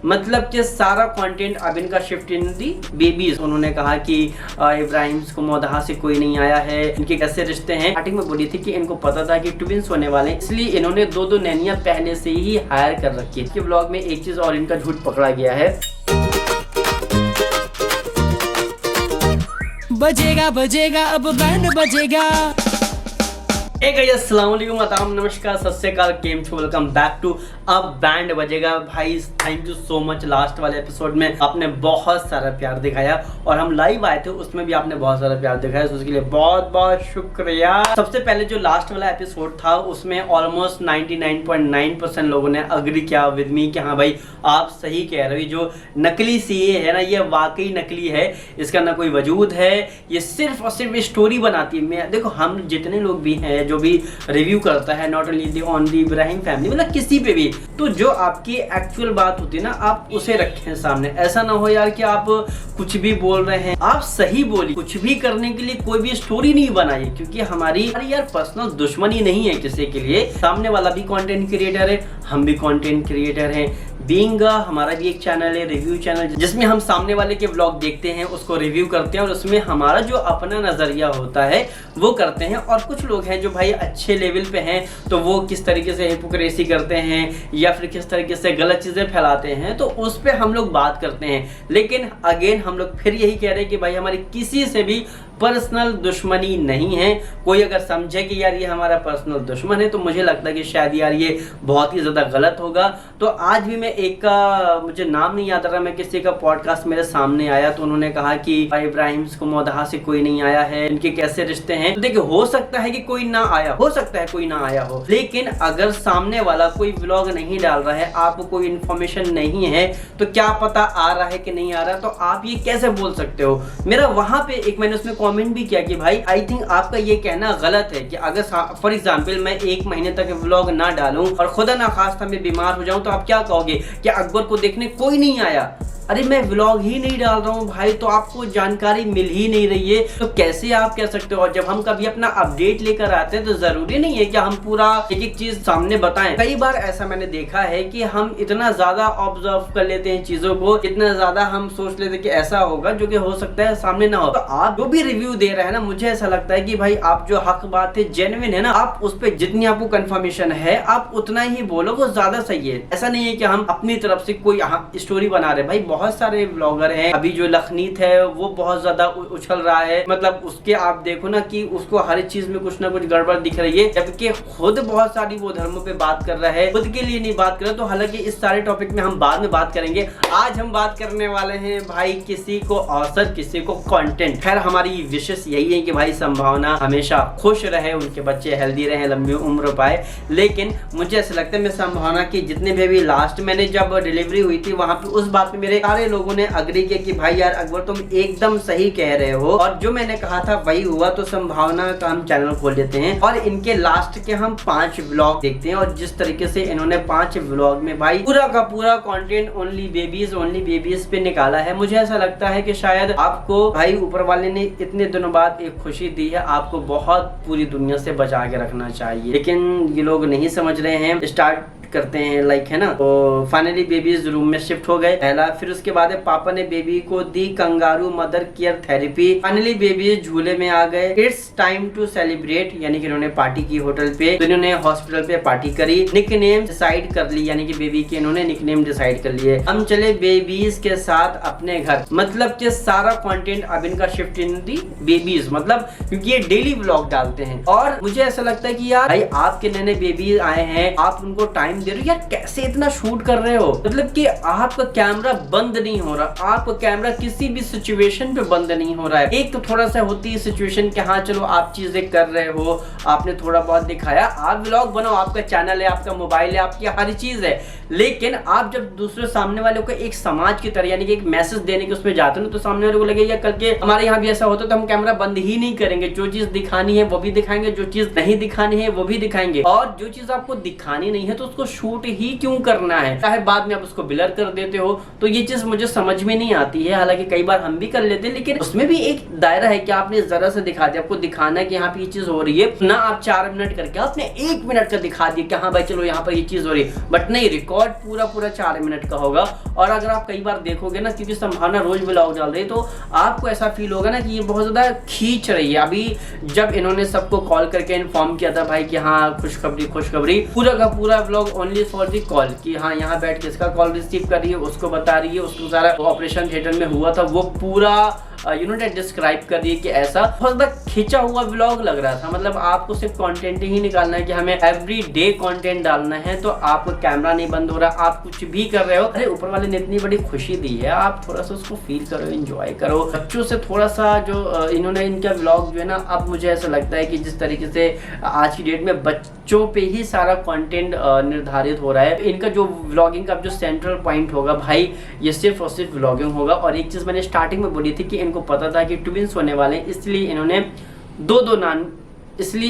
मतलब कि सारा कंटेंट अब इनका शिफ्ट इन दी बेबीज। उन्होंने कहा कि इब्राहिम को मौदहा से कोई नहीं आया है, इनके कैसे रिश्ते हैं। स्टार्टिंग में बोली थी कि इनको पता था कि ट्विंस होने वाले हैं, इसलिए इन्होंने दो नैनियां पहले से ही हायर कर रखी है। इसके ब्लॉग में एक चीज और इनका झूठ पकड़ा गया है। बजेगा बजेगा अब बैंड बजेगा। अस्सलाम वालेकुम, आदाब, नमस्कार, सत श्री अकाल, केम छो, वेलकम बैक टू अब बैंड बजेगा। भाई thank you so much. Last वाले एपिसोड में आपने बहुत सारा प्यार दिखाया और हम लाइव आए थे, उसमें भी आपने बहुत सारा प्यार दिखाया, तो उसके लिए बहुत बहुत शुक्रिया। सबसे पहले जो लास्ट वाला एपिसोड था उसमें ऑलमोस्ट 99.9% लोगों ने अग्री किया विद मी कि हाँ भाई आप सही कह रहे हो, जो नकली सीए है ना ये वाकई नकली है, इसका ना कोई वजूद है, ये सिर्फ और सिर्फ स्टोरी बनाती है। देखो हम जितने लोग भी हैं जो भी रिव्यू करता है, not only on the Ibrahim family, मतलब किसी पे भी, तो जो आपकी एक्चुअल बात होती है ना आप उसे रखें सामने। ऐसा ना हो यार कि आप कुछ भी बोल रहे हैं, आप सही बोलिए। कुछ भी करने के लिए कोई भी स्टोरी नहीं बनाइए, क्योंकि हमारी यार पर्सनल दुश्मनी नहीं है किसी के लिए। सामने वाला भी कंटेंट क्रिएटर है, हम भी कंटेंट क्रिएटर हैं। बीइंग हमारा भी एक चैनल है, रिव्यू चैनल, जिसमें हम सामने वाले के व्लॉग देखते हैं, उसको रिव्यू करते हैं और उसमें हमारा जो अपना नजरिया होता है वो करते हैं। और कुछ लोग हैं जो भाई अच्छे लेवल पे हैं, तो वो किस तरीके से हिपोक्रेसी करते हैं या फिर किस तरीके से गलत चीजें फैलाते हैं, तो उस पर हम लोग बात करते हैं। लेकिन अगेन हम लोग फिर यही कह रहे हैं कि भाई हमारी किसी से भी पर्सनल दुश्मनी नहीं है। कोई अगर समझे कि यार ये हमारा पर्सनल दुश्मन है, तो मुझे लगता है कि शायद यार ये बहुत ही ज्यादा गलत होगा। तो आज भी मैं एक का, मुझे नाम नहीं याद आ रहा, मैं किसी का पॉडकास्ट मेरे सामने आया, तो उन्होंने कहा कि इब्राहिम को मौदहा से कोई नहीं आया है, इनके कैसे रिश्ते हैं। तो देखिए हो सकता है कि कोई ना आया, हो सकता है कोई ना आया हो, लेकिन अगर सामने वाला कोई व्लॉग नहीं डाल रहा है, आपको कोई इन्फॉर्मेशन नहीं है, तो क्या पता आ रहा है कि नहीं आ रहा, तो आप ये कैसे बोल सकते हो। मेरा वहां पे एक मैंने उसमें कमेंट भी किया कि भाई आई थिंक आपका ये कहना गलत है कि अगर फॉर एग्जांपल मैं 1 महीने तक व्लॉग ना डालूं और खुदा ना खास्ता मैं बीमार हो जाऊं, तो आप क्या कहोगे कि अकबर को देखने कोई नहीं आया। अरे मैं व्लॉग ही नहीं डाल रहा हूँ भाई, तो आपको जानकारी मिल ही नहीं रही है, तो कैसे आप कह सकते हो। और जब हम कभी अपना अपडेट लेकर आते हैं तो जरूरी नहीं है कि हम पूरा एक एक चीज सामने बताएं। कई बार ऐसा मैंने देखा है कि हम इतना ज्यादा ऑब्जर्व कर लेते हैं चीजों को, इतना ज्यादा हम सोच लेते हैं कि ऐसा होगा, जो कि हो सकता है सामने ना हो। तो आप जो भी रिव्यू दे रहे हैं ना, मुझे ऐसा लगता है कि भाई आप जो हक बात है, जेन्युइन है ना, आप उस पर जितनी आपको कंफर्मेशन है आप उतना ही बोलो, वो ज्यादा सही है। ऐसा नहीं है कि हम अपनी तरफ से कोई स्टोरी बना रहे। भाई बहुत सारे व्लॉगर हैं, अभी जो लखनीत है वो बहुत ज्यादा उछल रहा है, मतलब उसके आप देखो ना कि उसको हर चीज में कुछ ना कुछ गड़बड़ दिख रही है, जबकि खुद बहुत सारी वो धर्मों पे बात कर रहा है, खुद के लिए नहीं बात कर रहा। तो हालांकि इस सारे टॉपिक में हम बाद में बात करेंगे। आज हम बात करने वाले हैं भाई किसी को औसत, किसी को कंटेंट। खैर हमारी विशेष यही है कि भाई संभावना हमेशा खुश रहे, उनके बच्चे हेल्दी रहे, लंबी उम्र पाए। लेकिन मुझे ऐसा लगता है मैं संभावना की जितने भी लास्ट मैंने जब डिलीवरी हुई थी वहां पे उस बात पे मेरे सारे लोगों ने अग्री किया कि भाई यार अकबर तुम एकदम सही कह रहे हो, और जो मैंने कहा था वही हुआ। तो संभावना का हम चैनल खोल लेते हैं और इनके लास्ट के हम 5 व्लॉग देखते हैं। और जिस तरीके से इन्होंने 5 व्लॉग में भाई पूरा का पूरा कंटेंट ओनली बेबीज पे निकाला है, मुझे ऐसा लगता है कि शायद आपको भाई ऊपर वाले ने इतने दिनों बाद एक खुशी दी है, आपको बहुत पूरी दुनिया से बचा के रखना चाहिए। लेकिन ये लोग नहीं समझ रहे हैं। स्टार्ट करते हैं लाइक है ना। तो फाइनली बेबीज रूम में शिफ्ट हो गए पहला। फिर उसके बाद पापा ने बेबी को दी kangaroo mother care therapy. Finally babies झूले में आ गए। इट्स टाइम टू सेलिब्रेट, यानी कि इन्होंने पार्टी की होटल पे, तो इन्होंने हॉस्पिटल पे पार्टी करी। निकनेम डिसाइड कर ली, यानी कि बेबी के इन्होंने निकनेम डिसाइड कर लिए। हम चले बेबीज के साथ अपने घर, मतलब कि सारा कंटेंट अब इनका शिफ्ट इन दी बेबीज, मतलब क्योंकि ये डेली व्लॉग डालते हैं। और मुझे ऐसा लगता है कि यार भाई आपके नए बेबी आए हैं, आप उनको टाइम दे रहे हो, यार कैसे इतना शूट कर रहे हो। मतलब कि आपका कैमरा बंद नहीं हो रहा, आपका कैमरा किसी भी सिचुएशन पे बंद नहीं हो रहा है। एक तो थोड़ा सा होती है सिचुएशन कि हाँ चलो आप चीजें कर रहे हो, आपने थोड़ा बहुत दिखाया, आप व्लॉग बनाओ, आपका चैनल है, आपका मोबाइल है, आपकी हर चीज है। लेकिन आप जब दूसरे सामने वाले को एक समाज की तरह, यानी कि एक मैसेज देने के उसमें जाते हो, तो सामने वाले को लगे या कल के हमारे यहाँ भी ऐसा होता तो हम कैमरा बंद ही नहीं करेंगे, जो चीज दिखानी है वो भी दिखाएंगे, जो चीज नहीं दिखानी है वो भी दिखाएंगे। और जो चीज आपको दिखानी नहीं है तो उसको शूट ही क्यों करना है, चाहे बाद में आप उसको ब्लर कर देते हो। तो ये चीज मुझे समझ में नहीं आती है। हालांकि कई बार हम भी कर लेते हैं, लेकिन उसमें भी एक दायरा है कि आपने जरा सा दिखा दिया, आपको दिखाना है कि यहाँ पे ये चीज हो रही है ना। आप 4 मिनट करके आपने 1 मिनट का दिखा दिया कि हाँ भाई चलो यहाँ पर ये चीज हो रही है, बट नहीं, रिकॉर्ड और पूरा 4 मिनट का होगा। और अगर आप कई बार देखोगे ना, क्योंकि संभावना रोज व्लॉग डाल रही है, तो आपको ऐसा फील होगा ना कि ये बहुत ज्यादा खींच रही है। अभी जब इन्होंने सबको कॉल करके इन्फॉर्म किया था भाई कि हाँ खुशखबरी, पूरा का पूरा vlog only for the call, कि हाँ यहाँ बैठ के इसका कॉल रिसीव कर रही है, उसको बता रही है, उसको सारा ऑपरेशन थिएटर में हुआ था वो पूरा डिस्क्राइब कर रही है कि ऐसा बहुत ज्यादा खींचा हुआ व्लॉग लग रहा था। मतलब आपको सिर्फ कंटेंट ही निकालना है कि हमें एवरी डे कंटेंट डालना है, तो आपको कैमरा नहीं बंद हो रहा, आप कुछ भी कर रहे हो, अरे ऊपर वाले ने इतनी बड़ी खुशी दी है, आप थोड़ा सा उसको फील करो, एंजॉय करो। बच्चों से थोड़ा सा जो इन्होंने इनका व्लॉग जो है ना, अब मुझे ऐसा लगता है कि जिस तरीके से आज की डेट में बच्चों पे ही सारा कंटेंट निर्धारित हो रहा है, इनका जो व्लॉगिंग का जो सेंट्रल पॉइंट होगा भाई, ये सिर्फ और सिर्फ व्लॉगिंग होगा। और एक चीज मैंने स्टार्टिंग में बोली थी कि इनको पता था कि ट्विंस होने वाले हैं, इसलिए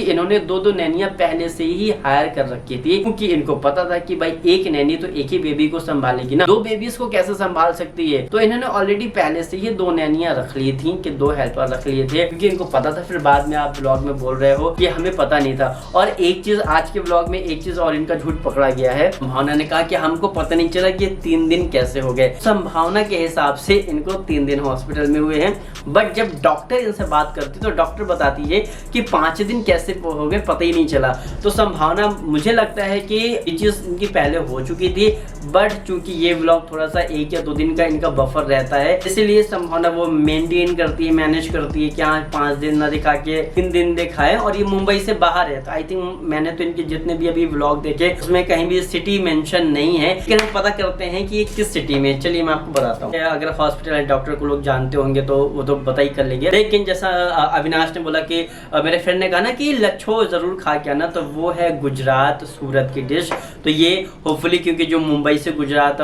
इन्होंने दो नैनियां पहले से ही हायर कर रखी थी, क्योंकि इनको पता था कि भाई एक नैनी तो एक ही बेबी को संभालेगी ना, 2 बेबीज को कैसे संभाल सकती है। तो इन्होंने ऑलरेडी पहले से ही 2 नैनियां रख ली थी, कि 2 हेल्पर रख लिए थे, क्योंकि इनको पता था। फिर बाद में आप ब्लॉग में बोल रहे हो कि हमें पता नहीं था। और एक चीज आज के ब्लॉग में एक चीज और इनका झूठ पकड़ा गया है। संभावना ने कहा कि हमको पता नहीं चला कि 3 दिन कैसे हो गए। संभावना के हिसाब से इनको 3 दिन हॉस्पिटल में हुए हैं, बट जब डॉक्टर इनसे बात करती तो डॉक्टर बताती है कि 5 दिन कैसे हो गए पता ही नहीं चला। तो संभावना मुझे लगता है कि ये चीज इनकी पहले हो चुकी थी, बट चूंकि ये व्लॉग थोड़ा सा 1 या 2 दिन का इनका बफर रहता है, इसीलिए संभावना वो मेंटेन करती है, मैनेज करती है कि हाँ 5 दिन ना दिखा के 3 दिन दिखाए। और ये मुंबई से बाहर है, तो आई थिंक मैंने तो इनके जितने भी अभी व्लॉग देखे उसमें कहीं भी सिटी मेंशन नहीं है, लेकिन हम पता करते हैं कि ये किस सिटी में। चलिए मैं आपको बताता हूँ, अगर हॉस्पिटल डॉक्टर को लोग जानते होंगे तो वो तो बता ही कर लेंगे। लेकिन जैसा अविनाश ने बोला कि मेरे फ्रेंड ने कहा ना कि लच्छो जरूर खा के आना, तो वो है गुजरात सूरत की डिश। तो ये होपफुली, क्योंकि जो मुंबई से गुजरात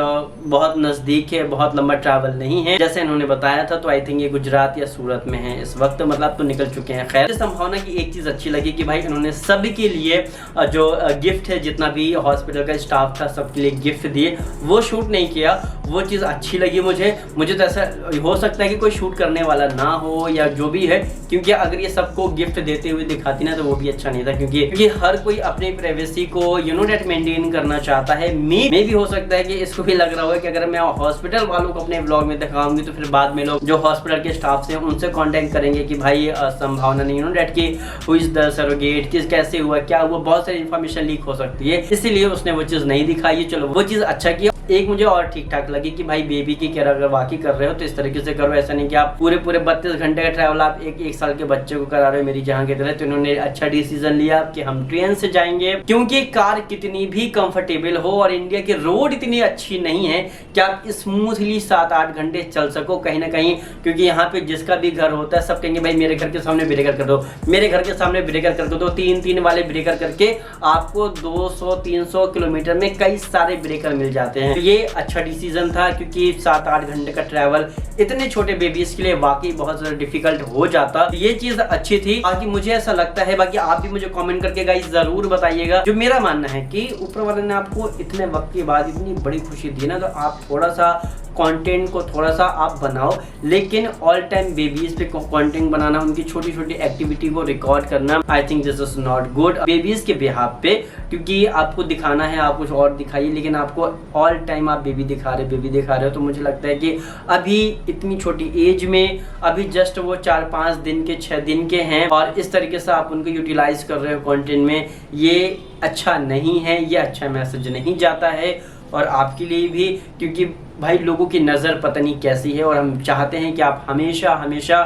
बहुत नजदीक है, बहुत लंबा ट्रैवल नहीं है जैसे इन्होंने बताया था, तो आई थिंक ये गुजरात या सूरत में है इस वक्त, मतलब तो निकल चुके हैं। खैर, संभावना की एक चीज अच्छी लगी कि भाई इन्होंने सभी के लिए जो गिफ्ट है, जितना भी हॉस्पिटल का स्टाफ था सबके लिए गिफ्ट दिए, वो शूट नहीं किया, वो चीज अच्छी लगी मुझे तो ऐसा हो सकता है कि कोई शूट करने वाला ना हो या जो भी है, क्योंकि अगर ये सबको गिफ्ट देते हुए दिखाती ना तो वो भी अच्छा नहीं था, क्योंकि हर कोई अपनी प्राइवेसी को मेंटेन करना चाहता है। मे भी हो सकता है कि इसको भी लग रहा हो कि अगर मैं हॉस्पिटल वालों को अपने व्लॉग में दिखाऊंगी तो फिर बाद में लोग जो हॉस्पिटल के स्टाफ से उनसे कांटेक्ट करेंगे कि भाई संभावना नहीं की हु इज द सरोगेट, किस कैसे हुआ, क्या हुआ, बहुत सारी इन्फॉर्मेशन लीक हो सकती है, इसीलिए उसने वो चीज नहीं दिखाई। चलो वो चीज अच्छा किया। एक मुझे और ठीक ठाक लगी कि भाई बेबी की केयर अगर वाकई कर रहे हो तो इस तरीके से करो, ऐसा नहीं कि आप पूरे 32 घंटे का ट्रैवल आप एक साल के बच्चे को करा रहे हो मेरी जहाँ की तरह। तो इन्होंने अच्छा डिसीजन लिया कि हम ट्रेन से जाएंगे, क्योंकि कार कितनी भी कंफर्टेबल हो और इंडिया की रोड इतनी अच्छी नहीं है कि आप स्मूथली 7-8 घंटे चल सको कहीं ना कहीं, क्योंकि यहाँ पे जिसका भी घर होता है सब कहेंगे भाई मेरे घर के सामने ब्रेकर कर दो, मेरे घर के सामने ब्रेकर कर दो, 3 वाले ब्रेकर करके आपको 200-300 किलोमीटर में कई सारे ब्रेकर मिल जाते हैं। तो ये अच्छा डिसीजन था, क्योंकि 7-8 घंटे का ट्रैवल इतने छोटे बेबीज के लिए वाकई बहुत ज्यादा डिफिकल्ट हो जाता। ये चीज अच्छी थी। बाकी मुझे ऐसा लगता है, बाकी आप भी मुझे कमेंट करके गाइस जरूर बताइएगा, जो मेरा मानना है कि ऊपर वाले ने आपको इतने वक्त के बाद इतनी बड़ी खुशी दी ना, तो आप थोड़ा सा कंटेंट को थोड़ा सा आप बनाओ, लेकिन ऑल टाइम बेबीज पे कंटेंट बनाना, उनकी छोटी छोटी एक्टिविटी को रिकॉर्ड करना, I think this is not good babies के बिहाफ पे, क्योंकि आपको दिखाना है आप कुछ और दिखाइए, लेकिन आपको ऑल टाइम आप बेबी दिखा रहे हो। तो मुझे लगता है कि अभी इतनी छोटी एज में, अभी जस्ट वो 4-5 दिन के 6 दिन के हैं और इस तरीके से आप उनको यूटिलाइज कर रहे हो कंटेंट में, ये अच्छा नहीं है, ये अच्छा मैसेज नहीं जाता है और आपके लिए भी, क्योंकि भाई लोगों की नज़र पता नहीं कैसी है और हम चाहते हैं कि आप हमेशा हमेशा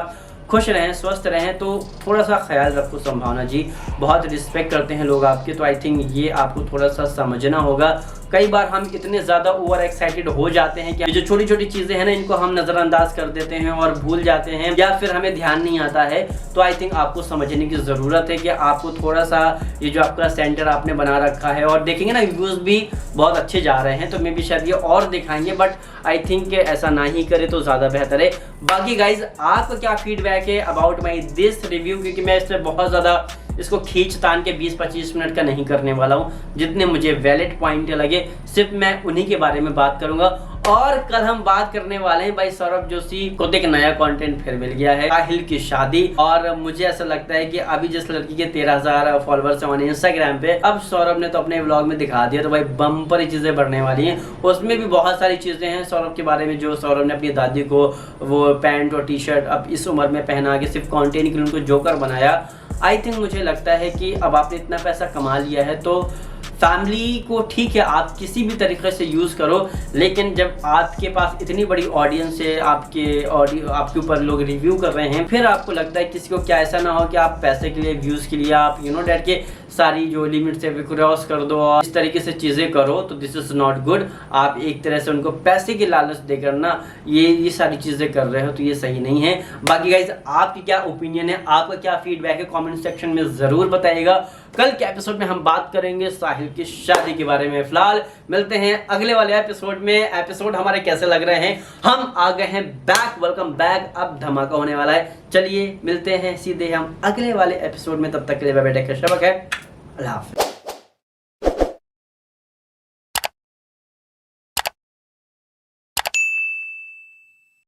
खुश रहें, स्वस्थ रहें, तो थोड़ा सा ख्याल रखो। संभावना जी बहुत रिस्पेक्ट करते हैं लोग आपके, तो आई थिंक ये आपको थोड़ा सा समझना होगा। कई बार हम इतने ज़्यादा ओवर एक्साइटेड हो जाते हैं कि जो छोटी छोटी चीज़ें हैं ना, इनको हम नज़रअंदाज कर देते हैं और भूल जाते हैं, या फिर हमें ध्यान नहीं आता है। तो आई थिंक आपको समझने की ज़रूरत है कि आपको थोड़ा सा ये जो आपका सेंटर आपने बना रखा है, और देखेंगे ना व्यूज़ भी बहुत अच्छे जा रहे हैं, तो मे भी शायद ये और दिखाएंगे, बट आई थिंक ऐसा ना ही करे तो ज़्यादा बेहतर है। बाकी गाइज आपका क्या फीडबैक है अबाउट माई दिस रिव्यू, क्योंकि मैं इसमें बहुत ज़्यादा इसको खींच तान के 20-25 मिनट का नहीं करने वाला हूँ। जितने मुझे वैलिड पॉइंट लगे सिर्फ मैं उन्हीं के बारे में बात करूंगा। और कल हम बात करने वाले हैं भाई सौरभ जोशी को एक नया कंटेंट फिर मिल गया है, साहिल की शादी। और मुझे ऐसा लगता है कि अभी जिस लड़की के 13,000 फॉलोअर्स हैं इंस्टाग्राम पे, अब सौरभ ने तो अपने व्लॉग में दिखा दिया, तो भाई बम्पर चीजें बढ़ने वाली हैं। उसमें भी बहुत सारी चीजें हैं सौरभ के बारे में, जो सौरभ ने अपनी दादी को वो पैंट और टी शर्ट अब इस उम्र में पहना के सिर्फ कंटेंट के लिए उनको जोकर बनाया। आई थिंक मुझे लगता है कि अब आपने इतना पैसा कमा लिया है तो फैमिली को ठीक है आप किसी भी तरीके से यूज़ करो, लेकिन जब आपके पास इतनी बड़ी ऑडियंस है, आपके ऊपर लोग रिव्यू कर रहे हैं, फिर आपको लगता है किसी को क्या ऐसा ना हो कि आप पैसे के लिए, व्यूज़ के लिए आप डैट के सारी जो लिमिट्स है वो क्रॉस कर दो और इस तरीके से चीज़ें करो, तो दिस इज़ नॉट गुड। आप एक तरह से उनको पैसे की लालच देकर ना ये सारी चीज़ें कर रहे हो, तो ये सही नहीं है। बाकी गाइज आपकी क्या ओपिनियन है, आपका क्या फीडबैक है, कमेंट सेक्शन में ज़रूर बताइएगा। कल के एपिसोड में हम बात करेंगे साहिल की शादी के बारे में। फिलहाल मिलते हैं अगले वाले एपिसोड में। एपिसोड हमारे कैसे लग रहे हैं, हम आ गए हैं बैक, वेलकम बैक, अब धमाका होने वाला है। चलिए मिलते हैं सीधे हम अगले वाले एपिसोड में, तब तक के लिए बाय बाय, टेक केयर, शबक है, अल्लाह हाफ़िज़।